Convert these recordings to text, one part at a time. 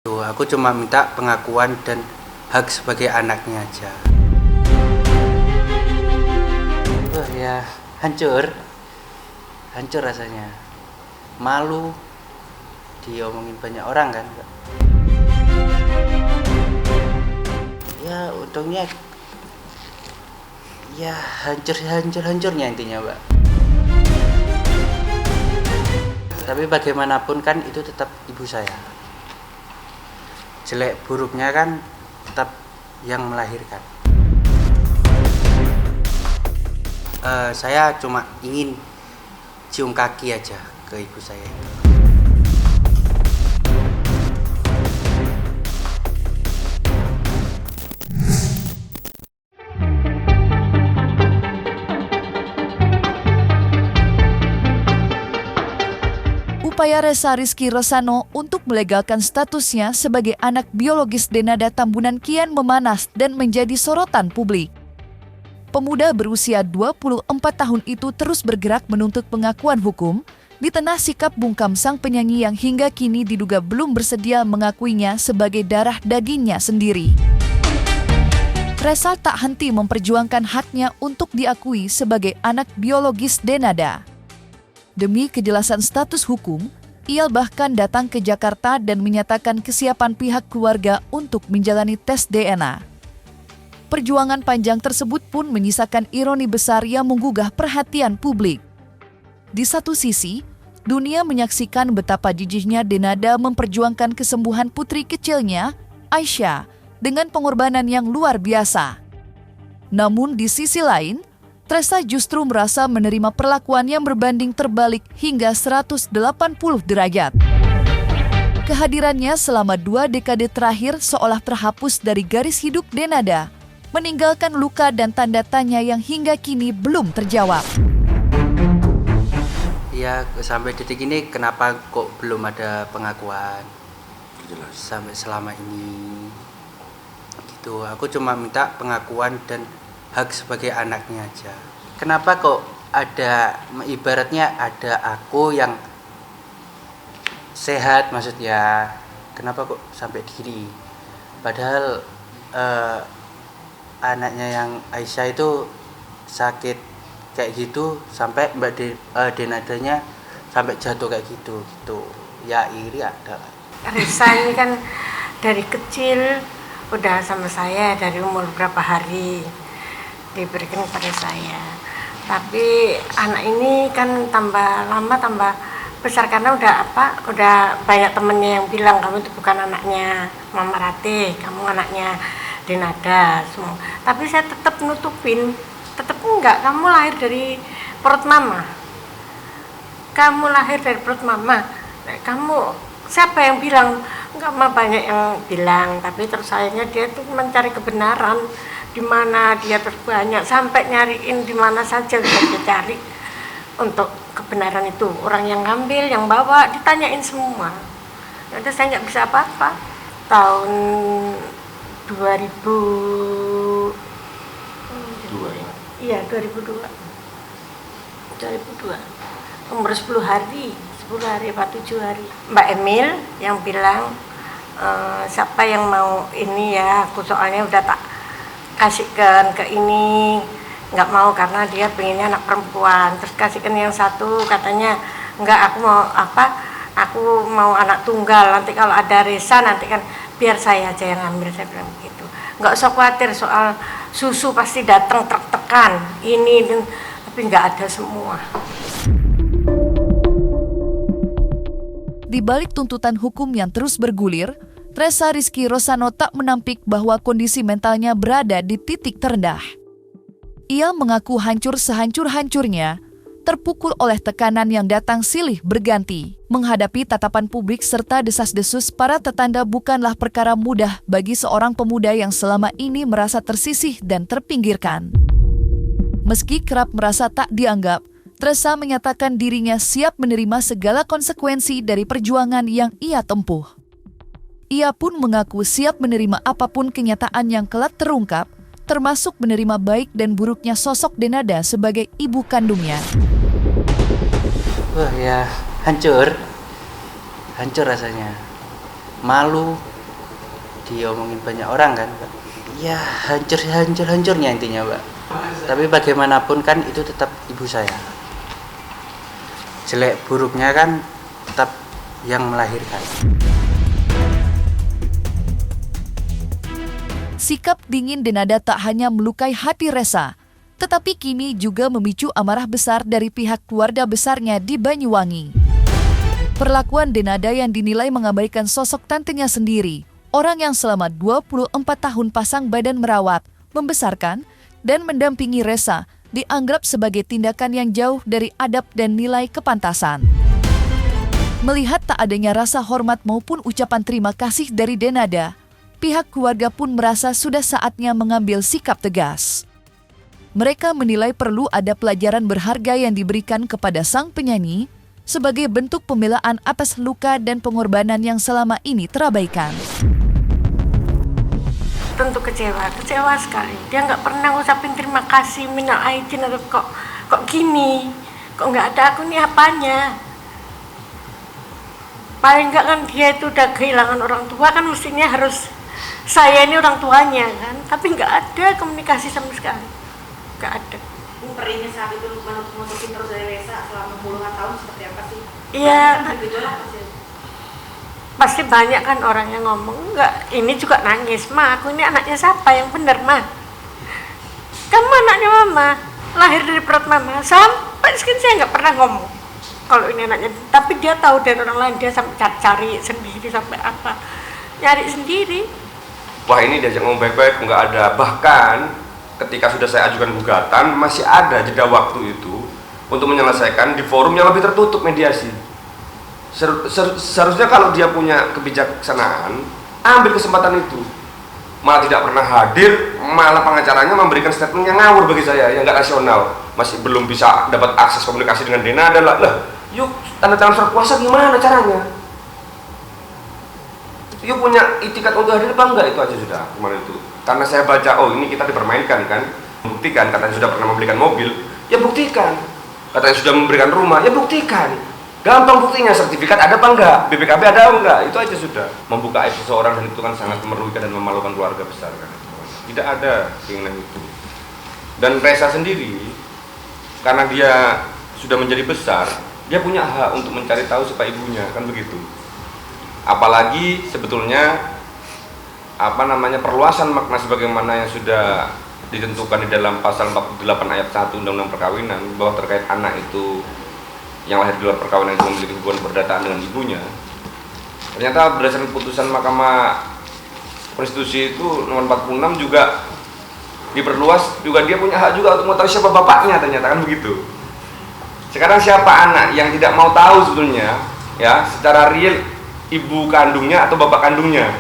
Aku cuma minta pengakuan dan hak sebagai anaknya aja. Ya hancur rasanya. Malu diomongin banyak orang kan. Ya untungnya ya hancurnya intinya, Mbak. Tapi bagaimanapun kan itu tetap ibu saya. Jelek buruknya kan tetap yang melahirkan. Saya cuma ingin cium kaki aja ke ibu saya itu. Upaya Ressa Rizky Rosano untuk melegalkan statusnya sebagai anak biologis Denada Tambunan kian memanas dan menjadi sorotan publik. Pemuda berusia 24 tahun itu terus bergerak menuntut pengakuan hukum di tengah sikap bungkam sang penyanyi yang hingga kini diduga belum bersedia mengakuinya sebagai darah dagingnya sendiri. Ressa tak henti memperjuangkan haknya untuk diakui sebagai anak biologis Denada. Demi kejelasan status hukum, ia bahkan datang ke Jakarta dan menyatakan kesiapan pihak keluarga untuk menjalani tes DNA. Perjuangan panjang tersebut pun menyisakan ironi besar yang menggugah perhatian publik. Di satu sisi, dunia menyaksikan betapa jijihnya Denada memperjuangkan kesembuhan putri kecilnya, Aisyah, dengan pengorbanan yang luar biasa. Namun di sisi lain, Ressa justru merasa menerima perlakuan yang berbanding terbalik hingga 180 derajat. Kehadirannya selama 2 dekade terakhir seolah terhapus dari garis hidup Denada, meninggalkan luka dan tanda tanya yang hingga kini belum terjawab. Ya sampai detik ini kenapa kok belum ada pengakuan? Jelas. Sampai selama ini. Gitu, aku cuma minta pengakuan dan hak sebagai anaknya aja. Kenapa kok ada, ibaratnya ada aku yang sehat maksudnya, kenapa kok sampai gini? Padahal anaknya yang Aisyah itu sakit kayak gitu sampai Denadanya sampai jatuh kayak gitu. Ya iri ada. Ressa ini kan dari kecil udah sama saya dari umur berapa hari diberikan kepada saya. Tapi anak ini kan tambah lama tambah besar karena udah banyak temennya yang bilang kamu itu bukan anaknya Mama Ratih, kamu anaknya Denada semua. Tapi saya tetap nutupin, tetap enggak, kamu lahir dari perut mama. Kamu lahir dari perut mama. Kamu siapa yang bilang? Enggak, mah banyak yang bilang, tapi terus akhirnya dia tuh mencari kebenaran di mana dia terbanyak sampai nyariin di mana saja bisa dicari untuk kebenaran itu. Orang yang ngambil, yang bawa, ditanyain semua. Jadi saya nggak bisa apa-apa. Tahun 2002 ya? Iya 2002 umur 10 hari apa 7 hari. Mbak Emil yang bilang siapa yang mau ini ya, aku soalnya udah tak kasihkan ke ini, nggak mau karena dia pengennya anak perempuan. Terus kasihkan yang satu katanya enggak, aku mau anak tunggal, nanti kalau ada Ressa nanti kan biar saya aja yang ambil. Saya bilang begitu, nggak usah khawatir soal susu, pasti datang tekan ini, tapi nggak ada semua. Di balik tuntutan hukum yang terus bergulir, Ressa Rizky Rosano tak menampik bahwa kondisi mentalnya berada di titik terendah. Ia mengaku hancur sehancur-hancurnya, terpukul oleh tekanan yang datang silih berganti. Menghadapi tatapan publik serta desas-desus para tetangga bukanlah perkara mudah bagi seorang pemuda yang selama ini merasa tersisih dan terpinggirkan. Meski kerap merasa tak dianggap, Ressa menyatakan dirinya siap menerima segala konsekuensi dari perjuangan yang ia tempuh. Ia pun mengaku siap menerima apapun kenyataan yang kelak terungkap, termasuk menerima baik dan buruknya sosok Denada sebagai ibu kandungnya. Ya hancur rasanya. Malu diomongin banyak orang kan, Mbak. Ya hancurnya intinya, Mbak. Tapi bagaimanapun kan itu tetap ibu saya. Jelek buruknya kan tetap yang melahirkan. Sikap dingin Denada tak hanya melukai hati Resa, tetapi kini juga memicu amarah besar dari pihak keluarga besarnya di Banyuwangi. Perlakuan Denada yang dinilai mengabaikan sosok tantenya sendiri, orang yang selama 24 tahun pasang badan merawat, membesarkan, dan mendampingi Resa, dianggap sebagai tindakan yang jauh dari adab dan nilai kepantasan. Melihat tak adanya rasa hormat maupun ucapan terima kasih dari Denada, pihak keluarga pun merasa sudah saatnya mengambil sikap tegas. Mereka menilai perlu ada pelajaran berharga yang diberikan kepada sang penyanyi sebagai bentuk pembelaan atas luka dan pengorbanan yang selama ini terabaikan. Tentu kecewa sekali. Dia nggak pernah ngucapin terima kasih, minal aidin, atau kok gini, kok nggak ada aku nih apanya. Paling nggak kan dia itu udah kehilangan orang tua, kan mestinya harus saya ini orang tuanya kan, tapi nggak ada komunikasi sama sekali, nggak ada. Perihnya saat itu menutup terus dari Resa selama puluhan tahun seperti apa sih? Iya. Pasti. Pasti banyak kan orang yang ngomong, enggak, ini juga nangis, Ma, aku ini anaknya siapa yang benar, Ma? Kamu anaknya Mama, lahir dari perut Mama, sampai sekian saya nggak pernah ngomong kalau ini anaknya, tapi dia tahu dari orang lain, dia sampai cari sendiri, sampai apa, nyari sendiri. Wah, ini diajak ngomong baik-baik, nggak ada. Bahkan ketika sudah saya ajukan gugatan, masih ada jeda waktu itu untuk menyelesaikan di forum yang lebih tertutup, mediasi. Seharusnya kalau dia punya kebijaksanaan, ambil kesempatan itu. Malah tidak pernah hadir, malah pengacaranya memberikan statement yang ngawur bagi saya, yang nggak rasional. Masih belum bisa dapat akses komunikasi dengan Denada. Lah, yuk tanda tangan surat kuasa gimana caranya? Yuk punya itikat untuk hadir apa enggak, itu aja sudah kemarin itu. Karena saya baca, oh ini kita dipermainkan kan, buktikan. Katanya sudah pernah membelikan mobil, ya buktikan. Katanya sudah memberikan rumah, ya buktikan. Gampang buktinya, sertifikat ada apa enggak, BPKB ada apa enggak, itu aja sudah. Membuka aib seseorang dan itu kan sangat merugikan dan memalukan keluarga besar kan. Tidak ada keinginan itu. Dan Resa sendiri, karena dia sudah menjadi besar, dia punya hak untuk mencari tahu siapa ibunya, kan begitu. Apalagi sebetulnya perluasan makna sebagaimana yang sudah ditentukan di dalam pasal 48 ayat 1 Undang-Undang Perkawinan, bahwa terkait anak itu yang lahir di luar perkawinan itu memiliki hubungan perdataan dengan ibunya. Ternyata berdasarkan putusan Mahkamah Konstitusi itu nomor 46 juga diperluas, juga dia punya hak juga untuk mengetahui siapa bapaknya, ternyata kan begitu. Sekarang siapa anak yang tidak mau tahu sebetulnya ya secara real ibu kandungnya atau bapak kandungnya?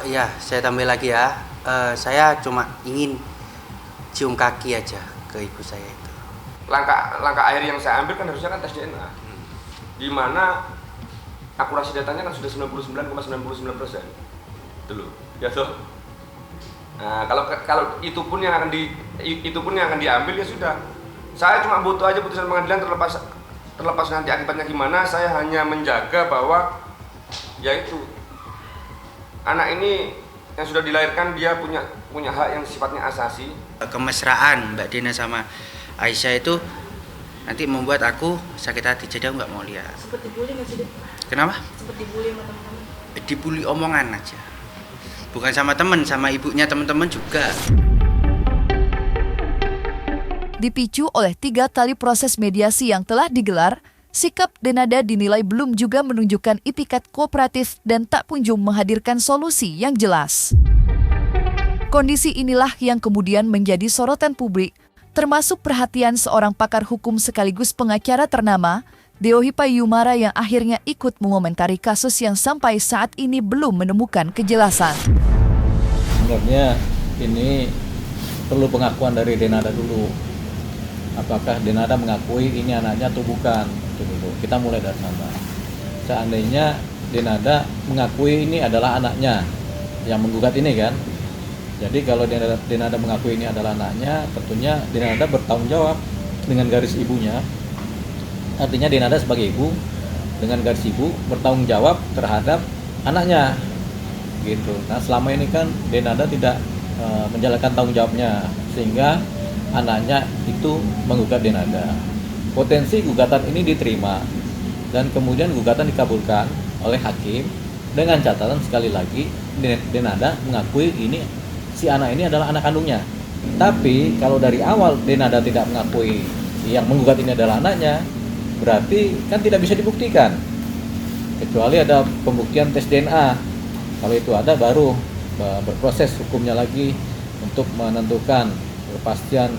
Ya, saya tambah lagi ya. Saya cuma ingin cium kaki aja ke ibu saya itu. Langkah akhir yang saya ambil kan harusnya kan tes DNA, di mana akurasi datanya kan sudah 99,99%, itu loh, ya toh. Nah, kalau itu pun yang akan diambil ya sudah. Saya cuma butuh aja putusan pengadilan, terlepas nanti akibatnya gimana. Saya hanya menjaga bahwa yaitu anak ini yang sudah dilahirkan dia punya hak yang sifatnya asasi. Kemesraan Mbak Dina sama Aisyah itu nanti membuat aku sakit hati, jadi aku nggak mau lihat. Seperti dibully nggak sih? Kenapa? Seperti dibully sama teman-teman. Dibully omongan aja, bukan sama temen, sama ibunya teman-teman juga. Dipicu oleh 3 kali proses mediasi yang telah digelar, sikap Denada dinilai belum juga menunjukkan itikat kooperatif dan tak kunjung menghadirkan solusi yang jelas. Kondisi inilah yang kemudian menjadi sorotan publik, termasuk perhatian seorang pakar hukum sekaligus pengacara ternama, Deohi Payumara, yang akhirnya ikut mengomentari kasus yang sampai saat ini belum menemukan kejelasan. Sebenarnya ini perlu pengakuan dari Denada dulu. Apakah Denada mengakui ini anaknya atau bukan? Itu dulu. Kita mulai dari sana. Seandainya Denada mengakui ini adalah anaknya yang menggugat ini kan. Jadi kalau Denada mengakui ini adalah anaknya, tentunya Denada bertanggung jawab dengan garis ibunya. Artinya Denada sebagai ibu dengan garis ibu bertanggung jawab terhadap anaknya. gitu. Nah selama ini kan Denada tidak menjalankan tanggung jawabnya, sehingga anaknya itu menggugat Denada. Potensi gugatan ini diterima dan kemudian gugatan dikabulkan oleh hakim dengan catatan sekali lagi Denada mengakui ini si anak ini adalah anak kandungnya. Tapi kalau dari awal Denada tidak mengakui yang menggugat ini adalah anaknya, berarti kan tidak bisa dibuktikan kecuali ada pembuktian tes DNA. Kalau itu ada baru berproses hukumnya lagi untuk menentukan kepastian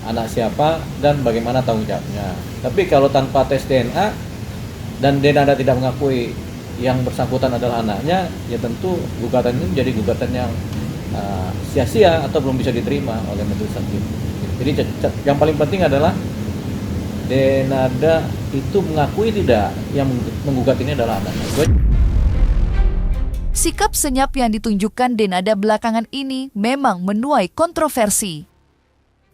anak siapa dan bagaimana tanggung jawabnya. Tapi kalau tanpa tes DNA dan Denada tidak mengakui yang bersangkutan adalah anaknya, ya tentu gugatan ini menjadi gugatan yang sia-sia atau belum bisa diterima oleh majelis hakim. Jadi yang paling penting adalah Denada itu mengakui tidak yang menggugat ini adalah anaknya. Sikap senyap yang ditunjukkan Denada belakangan ini memang menuai kontroversi.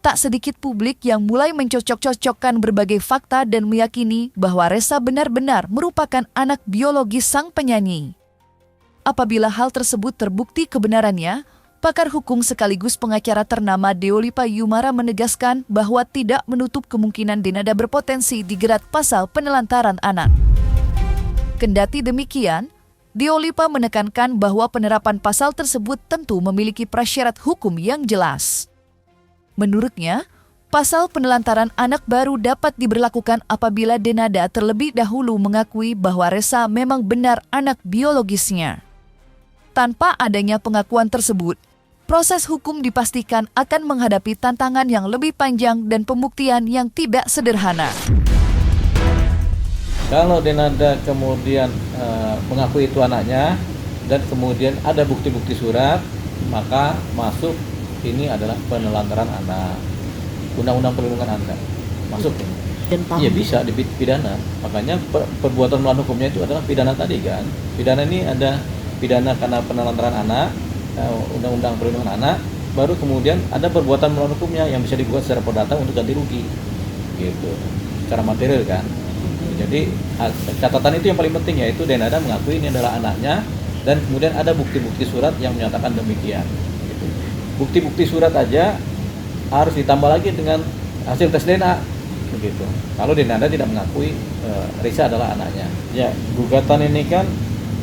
Tak sedikit publik yang mulai mencocok-cocokkan berbagai fakta dan meyakini bahwa Resa benar-benar merupakan anak biologis sang penyanyi. Apabila hal tersebut terbukti kebenarannya, pakar hukum sekaligus pengacara ternama Deolipa Yumara menegaskan bahwa tidak menutup kemungkinan Denada berpotensi dijerat pasal penelantaran anak. Kendati demikian, Deolipa menekankan bahwa penerapan pasal tersebut tentu memiliki prasyarat hukum yang jelas. Menurutnya, pasal penelantaran anak baru dapat diberlakukan apabila Denada terlebih dahulu mengakui bahwa Resa memang benar anak biologisnya. Tanpa adanya pengakuan tersebut, proses hukum dipastikan akan menghadapi tantangan yang lebih panjang dan pembuktian yang tidak sederhana. Kalau Denada kemudian mengakui itu anaknya dan kemudian ada bukti-bukti surat, maka masuk ini adalah penelantaran anak. Undang-undang perlindungan anak masuk ini. Iya bisa dipidana. Makanya perbuatan melawan hukumnya itu adalah pidana tadi kan. Pidana ini ada pidana karena penelantaran anak, undang-undang perlindungan anak, baru kemudian ada perbuatan melawan hukumnya yang bisa dibuat secara perdata untuk ganti rugi. Gitu. Secara material kan. Jadi catatan itu yang paling penting, yaitu Denada mengakui ini adalah anaknya dan kemudian ada bukti-bukti surat yang menyatakan demikian. Gitu. Bukti-bukti surat aja harus ditambah lagi dengan hasil tes DNA. Begitu. Kalau Denada tidak mengakui Resa adalah anaknya. Ya, gugatan ini kan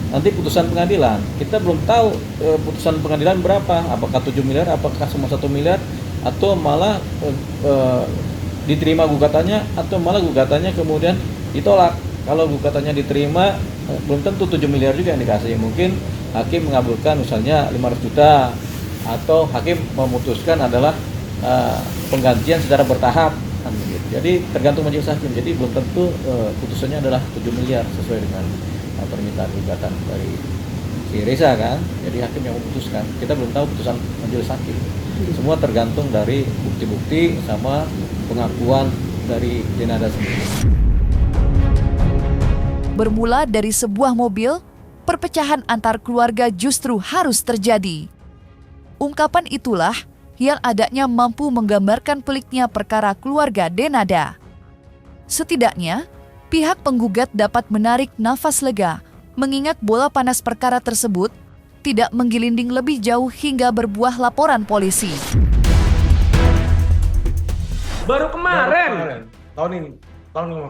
nanti putusan pengadilan. Kita belum tahu putusan pengadilan berapa, apakah 7 miliar, apakah semua 1 miliar, atau malah diterima gugatannya, atau malah gugatannya kemudian ditolak. Kalau gugatannya diterima, belum tentu 7 miliar juga yang dikasih. Mungkin hakim mengabulkan misalnya 500 juta, atau hakim memutuskan adalah penggantian secara bertahap. Jadi tergantung majelis hakim. Jadi belum tentu putusannya adalah 7 miliar sesuai dengan permintaan gugatan dari si Resa kan. Jadi hakim yang memutuskan. Kita belum tahu putusan majelis hakim. Semua tergantung dari bukti-bukti sama pengakuan dari Denada sendiri. Bermula dari sebuah mobil, perpecahan antar keluarga justru harus terjadi. Ungkapan itulah yang agaknya mampu menggambarkan peliknya perkara keluarga Denada. Setidaknya, pihak penggugat dapat menarik nafas lega, mengingat bola panas perkara tersebut tidak menggelinding lebih jauh hingga berbuah laporan polisi. Baru kemarin. Tahun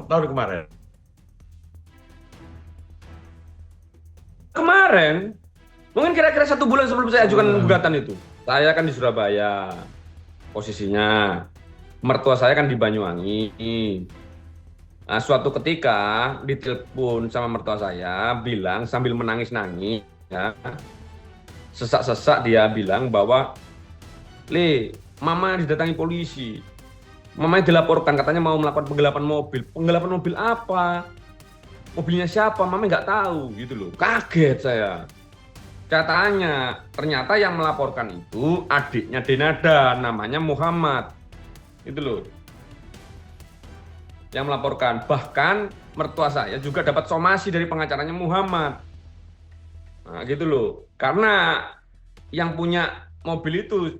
kemarin. Kemarin, mungkin kira-kira 1 bulan sebelum saya ajukan gugatan itu. Saya kan di Surabaya, posisinya. Mertua saya kan di Banyuwangi. Nah, suatu ketika ditelepon sama mertua saya, bilang sambil menangis-nangis, ya, sesak-sesak dia bilang bahwa, "Le, mama didatangi polisi. Mamanya dilaporkan, katanya mau melakukan penggelapan mobil." Penggelapan mobil apa? Mobilnya siapa? Mama nggak tahu, gitu loh. Kaget saya. Katanya, ternyata yang melaporkan itu adiknya Denada, namanya Muhammad. Itu loh. Yang melaporkan. Bahkan mertua saya juga dapat somasi dari pengacaranya Muhammad. Nah, gitu loh. Karena yang punya mobil itu,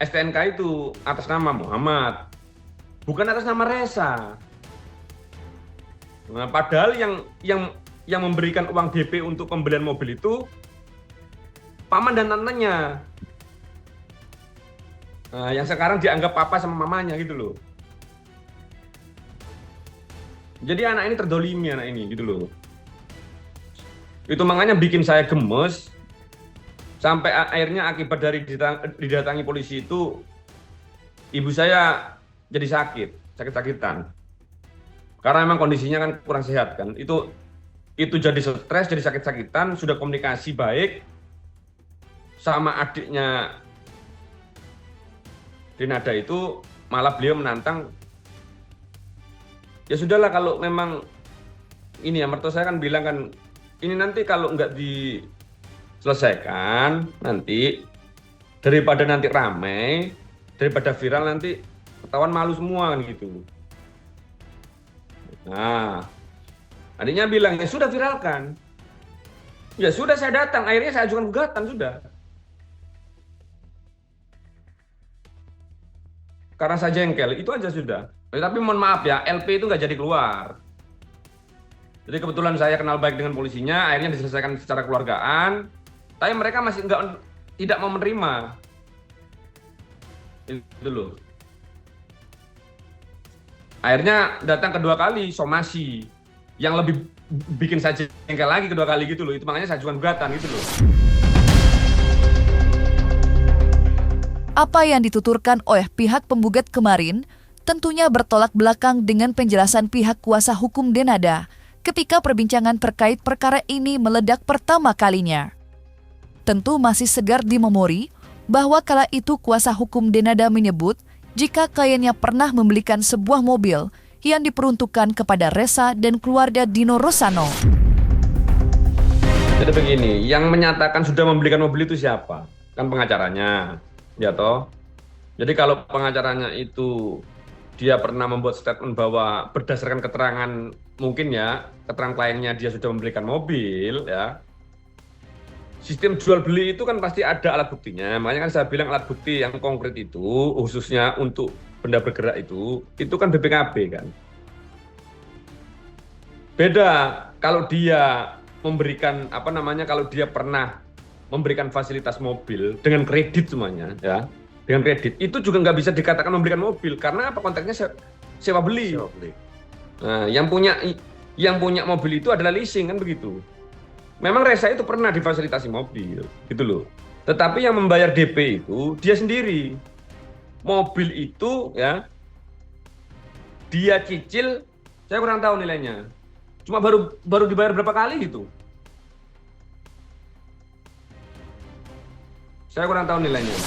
STNK itu atas nama Muhammad, bukan atas nama Resa. Nah, padahal yang memberikan uang DP untuk pembelian mobil itu paman dan tantenya. Nah, yang sekarang dianggap papa sama mamanya gitu loh. Jadi anak ini terdolimi anak ini gitu loh. Itu makanya bikin saya gemes. Sampai akhirnya akibat dari didatangi polisi itu, ibu saya jadi sakit-sakitan. Karena memang kondisinya kan kurang sehat kan. Itu jadi stres, jadi sakit-sakitan, sudah komunikasi baik sama adiknya Denada itu, malah beliau menantang, ya sudahlah kalau memang ini ya, mertua saya kan bilang kan, ini nanti kalau nggak diselesaikan, nanti daripada nanti ramai, daripada viral nanti ketahuan malu semua kan gitu. Nah, adiknya bilang, ya sudah viralkan. Ya sudah, saya datang, akhirnya saya ajukan gugatan sudah. Karena saya jengkel, itu aja sudah. Tapi mohon maaf ya, LP itu nggak jadi keluar. Jadi kebetulan saya kenal baik dengan polisinya, akhirnya diselesaikan secara keluargaan. Tapi mereka masih tidak mau menerima. Itu loh. Akhirnya datang kedua kali somasi, yang lebih bikin saya jengkel lagi kedua kali gitu loh. Itu makanya saya ajukan gugatan gitu loh. Apa yang dituturkan oleh pihak penggugat kemarin tentunya bertolak belakang dengan penjelasan pihak kuasa hukum Denada ketika perbincangan terkait perkara ini meledak pertama kalinya. Tentu masih segar di memori bahwa kala itu kuasa hukum Denada menyebut jika kliennya pernah membelikan sebuah mobil yang diperuntukkan kepada Resa dan keluarga Dino Rosano. Jadi begini, yang menyatakan sudah membelikan mobil itu siapa? Kan pengacaranya. Ya toh. Jadi kalau pengacaranya itu dia pernah membuat statement bahwa berdasarkan keterangan mungkin ya, keterangan kliennya dia sudah membelikan mobil ya. Sistem jual beli itu kan pasti ada alat buktinya. Makanya kan saya bilang alat bukti yang konkret itu khususnya untuk benda bergerak itu kan BPKB kan. Beda kalau dia memberikan kalau dia pernah memberikan fasilitas mobil dengan kredit semuanya ya, dengan kredit itu juga nggak bisa dikatakan memberikan mobil karena apa, konteksnya sewa beli. Nah, yang punya mobil itu adalah leasing kan begitu. Memang Resa itu pernah difasilitasi mobil gitu loh, tetapi yang membayar DP itu dia sendiri. Mobil itu ya dia cicil, saya kurang tahu nilainya, cuma baru dibayar berapa kali gitu. Saya kurang tahu nilainya.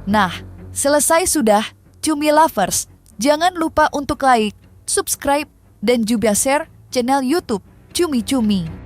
Nah, selesai sudah, Cumi Lovers. Jangan lupa untuk like, subscribe, dan juga share channel YouTube Cumi Cumi.